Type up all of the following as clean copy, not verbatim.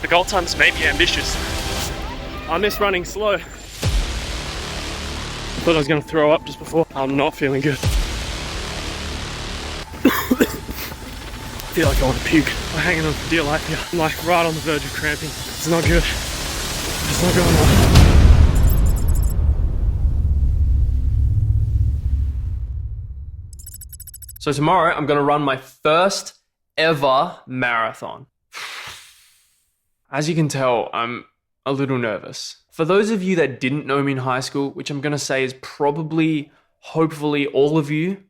The goal times may be ambitious. I miss running slow. Thought I was gonna throw up just before. I'm not feeling good. I feel like I want to puke. I'm hanging on for dear life here. I'm like right on the verge of cramping. It's not good. It's not going well. So tomorrow I'm gonna run my first ever marathon. As you can tell, I'm a little nervous. For those of you that didn't know me in high school, which I'm gonna say is probably, hopefully all of you,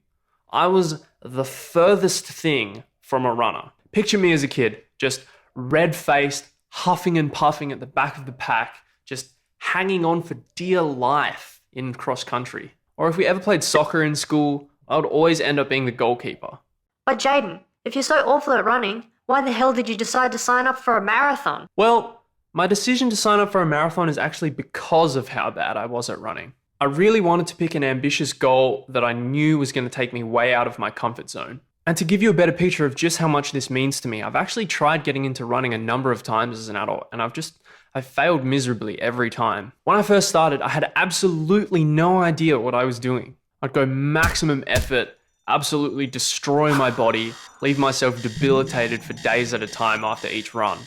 I was the furthest thing from a runner. Picture me as a kid, just red-faced, huffing and puffing at the back of the pack, just hanging on for dear life in cross country. Or if we ever played soccer in school, I would always end up being the goalkeeper. But Jaden, if you're so awful at running, why the hell did you decide to sign up for a marathon? Well, my decision to sign up for a marathon is actually because of how bad I was at running. I really wanted to pick an ambitious goal that I knew was going to take me way out of my comfort zone. And to give you a better picture of just how much this means to me, I've actually tried getting into running a number of times as an adult, and I've failed miserably every time. When I first started, I had absolutely no idea what I was doing. I'd go maximum effort, absolutely destroy my body, leave myself debilitated for days at a time after each run.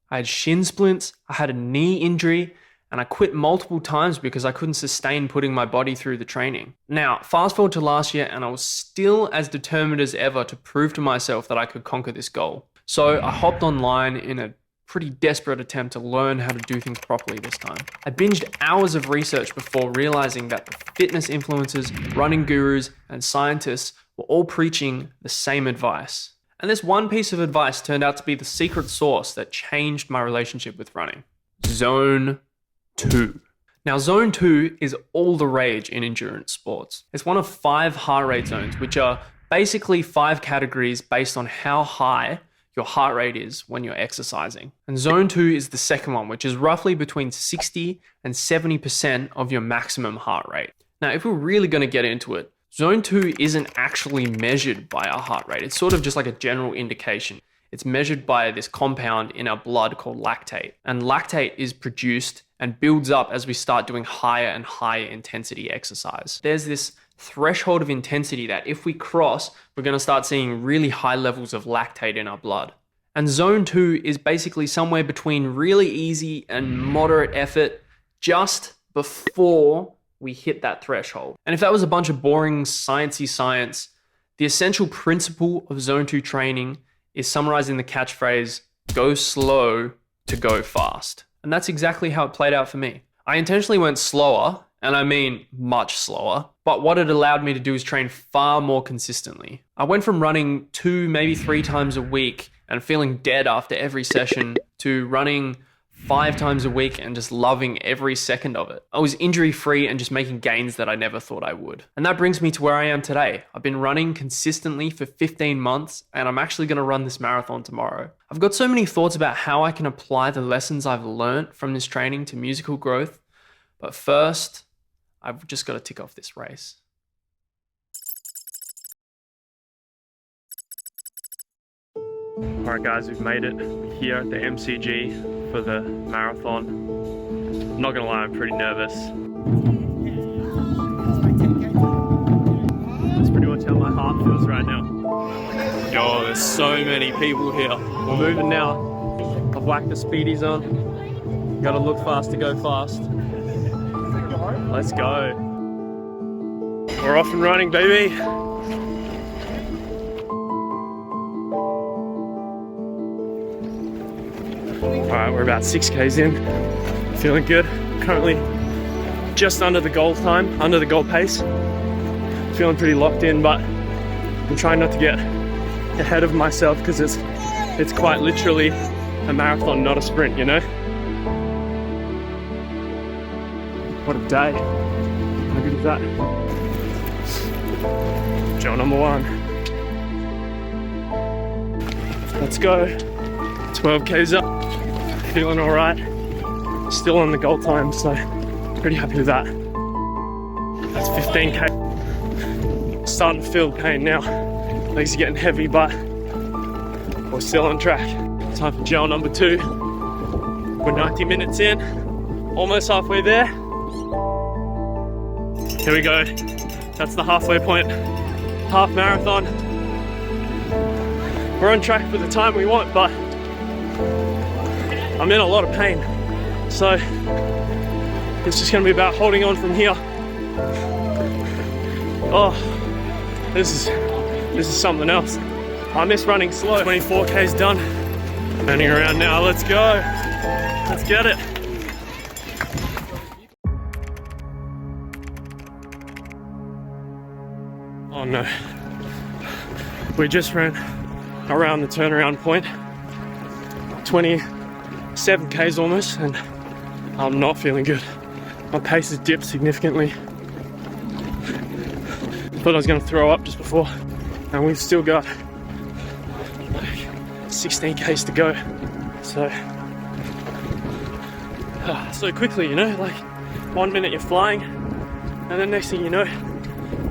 I had shin splints, I had a knee injury, and I quit multiple times because I couldn't sustain putting my body through the training. Now, fast forward to last year, and I was still as determined as ever to prove to myself that I could conquer this goal. So I hopped online in a pretty desperate attempt to learn how to do things properly this time. I binged hours of research before realizing that the fitness influencers, running gurus, and scientists were all preaching the same advice. And this one piece of advice turned out to be the secret sauce that changed my relationship with running. Zone 2. Now, Zone 2 is all the rage in endurance sports. It's one of 5 heart rate zones, which are basically 5 categories based on how high your heart rate is when you're exercising. And Zone 2 is the second one, which is roughly between 60 and 70% of your maximum heart rate. Now, if we're really going to get into it, Zone 2 isn't actually measured by our heart rate. It's sort of just like a general indication. It's measured by this compound in our blood called lactate. And lactate is produced and builds up as we start doing higher and higher intensity exercise. There's this threshold of intensity that if we cross, we're going to start seeing really high levels of lactate in our blood. And Zone 2 is basically somewhere between really easy and moderate effort just before we hit that threshold. And if that was a bunch of boring sciencey science, the essential principle of Zone 2 training is summarizing the catchphrase, go slow to go fast. And that's exactly how it played out for me. I intentionally went slower, and I mean much slower, but what it allowed me to do is train far more consistently. I went from running 2, maybe 3 times a week and feeling dead after every session to running 5 times a week and just loving every second of it. I was injury-free and just making gains that I never thought I would. And that brings me to where I am today. I've been running consistently for 15 months, and I'm actually going to run this marathon tomorrow. I've got so many thoughts about how I can apply the lessons I've learned from this training to musical growth. But first, I've just got to tick off this race. All right, guys, we've made it here at the MCG for the marathon. I'm not gonna lie, I'm pretty nervous. That's pretty much how my heart feels right now. Yo, there's so many people here. We're moving now. I've whacked the speedies on. Gotta look fast to go fast. Let's go. We're off and running, baby. Alright, we're about 6Ks in. Feeling good. Currently just under the goal time, under the goal pace. Feeling pretty locked in, but I'm trying not to get ahead of myself because it's quite literally a marathon, not a sprint, you know? What a day. How good is that? Joe number 1. Let's go. 12Ks up. Feeling all right. Still on the goal time, so pretty happy with that. That's 15K. Starting to feel the pain now. Legs are getting heavy, but we're still on track. Time for gel number 2. We're 90 minutes in, almost halfway there. Here we go. That's the halfway point. Half marathon. We're on track for the time we want, but I'm in a lot of pain. So it's just gonna be about holding on from here. Oh, this is something else. I miss running slow. 24K's done. Turning around now, let's go. Let's get it. Oh no. We just ran around the turnaround point. 27K's almost, and I'm not feeling good. My pace has dipped significantly. Thought I was gonna throw up just before, and we've still got like 16K's to go. So quickly, you know, like 1 minute you're flying, and then next thing you know,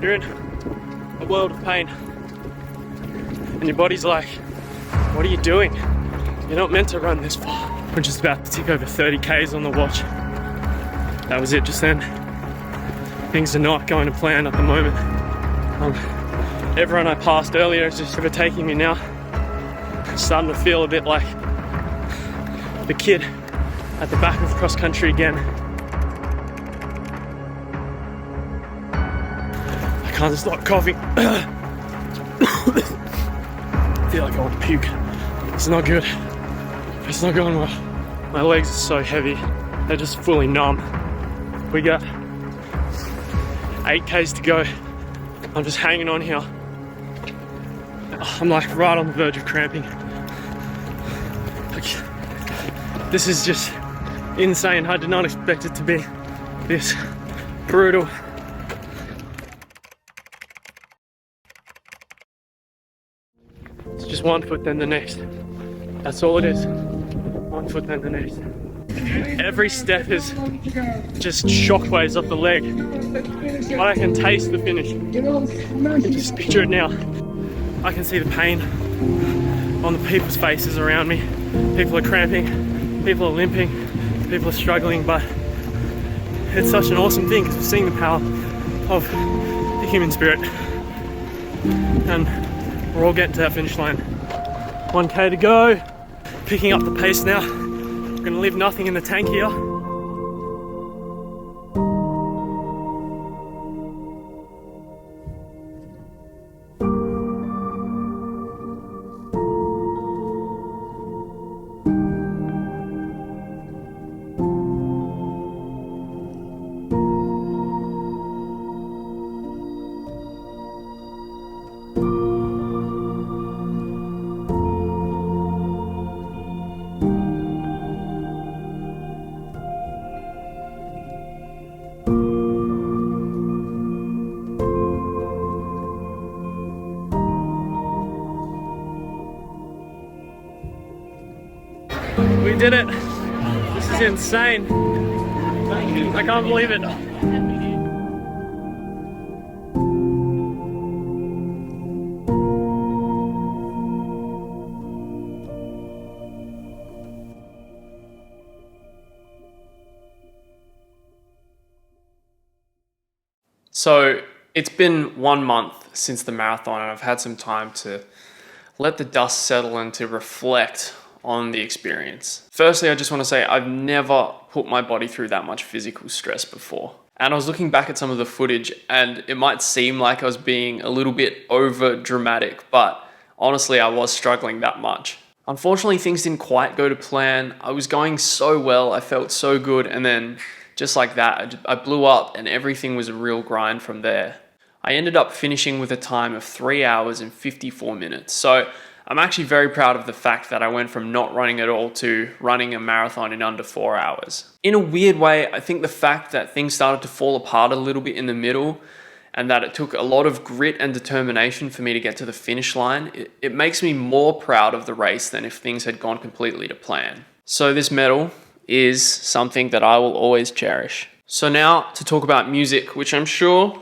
you're in a world of pain. And your body's like, what are you doing? You're not meant to run this far. We're just about to tick over 30K's on the watch. That was it just then. Things are not going to plan at the moment. Everyone I passed earlier is just overtaking me now. I'm starting to feel a bit like the kid at the back of cross country again. I can't stop coughing. I feel like I want to puke. It's not good. It's not going well. My legs are so heavy. They're just fully numb. We got 8K's to go. I'm just hanging on here. I'm like right on the verge of cramping. Like, this is just insane. I did not expect it to be this brutal. It's just 1 foot then the next. That's all it is. 1 foot then the next. Every step is just shockwaves up the leg. But I can taste the finish. I can just picture it now. I can see the pain on the people's faces around me. People are cramping, people are limping, people are struggling, but it's such an awesome thing because we're seeing the power of the human spirit. And we're all getting to that finish line. 1K to go. Picking up the pace now. I'm gonna leave nothing in the tank here. We did it. This is insane. I can't believe it. So it's been 1 month since the marathon, and I've had some time to let the dust settle and to reflect on the experience. Firstly, I just want to say I've never put my body through that much physical stress before. And I was looking back at some of the footage, and it might seem like I was being a little bit over dramatic, but honestly, I was struggling that much. Unfortunately, things didn't quite go to plan. I was going so well, I felt so good, and then just like that, I blew up and everything was a real grind from there. I ended up finishing with a time of 3 hours and 54 minutes. So I'm actually very proud of the fact that I went from not running at all to running a marathon in under 4 hours. In a weird way, I think the fact that things started to fall apart a little bit in the middle and that it took a lot of grit and determination for me to get to the finish line, it makes me more proud of the race than if things had gone completely to plan. So this medal is something that I will always cherish. So now to talk about music, which I'm sure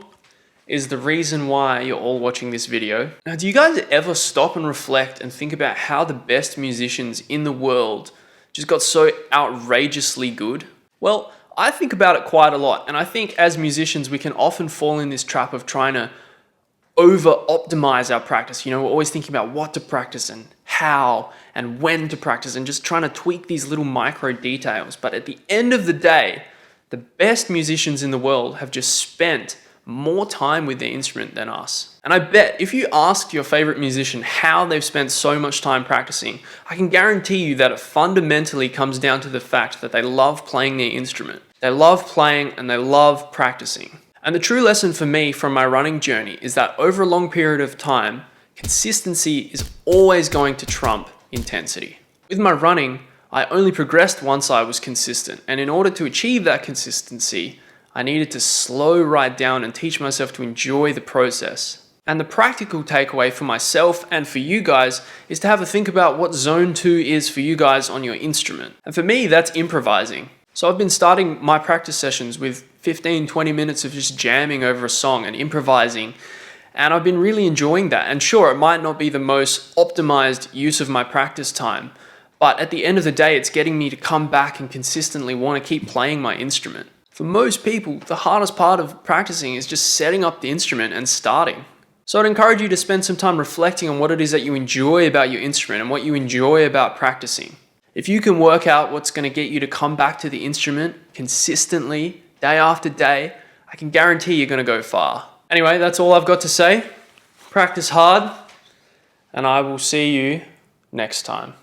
is the reason why you're all watching this video. Now, do you guys ever stop and reflect and think about how the best musicians in the world just got so outrageously good? Well, I think about it quite a lot, and I think as musicians we can often fall in this trap of trying to over-optimize our practice. We're always thinking about what to practice and how and when to practice and just trying to tweak these little micro details. But at the end of the day, the best musicians in the world have just spent more time with their instrument than us. And I bet if you asked your favorite musician how they've spent so much time practicing, I can guarantee you that it fundamentally comes down to the fact that they love playing their instrument. They love playing and they love practicing. And the true lesson for me from my running journey is that over a long period of time, consistency is always going to trump intensity. With my running, I only progressed once I was consistent, and in order to achieve that consistency, I needed to slow right down and teach myself to enjoy the process. And the practical takeaway for myself and for you guys is to have a think about what zone 2 is for you guys on your instrument. And for me, that's improvising. So I've been starting my practice sessions with 15-20 minutes of just jamming over a song and improvising, and I've been really enjoying that. And sure, it might not be the most optimized use of my practice time, but at the end of the day, it's getting me to come back and consistently want to keep playing my instrument. For most people, the hardest part of practicing is just setting up the instrument and starting. So I'd encourage you to spend some time reflecting on what it is that you enjoy about your instrument and what you enjoy about practicing. If you can work out what's going to get you to come back to the instrument consistently, day after day, I can guarantee you're going to go far. Anyway, that's all I've got to say. Practice hard, and I will see you next time.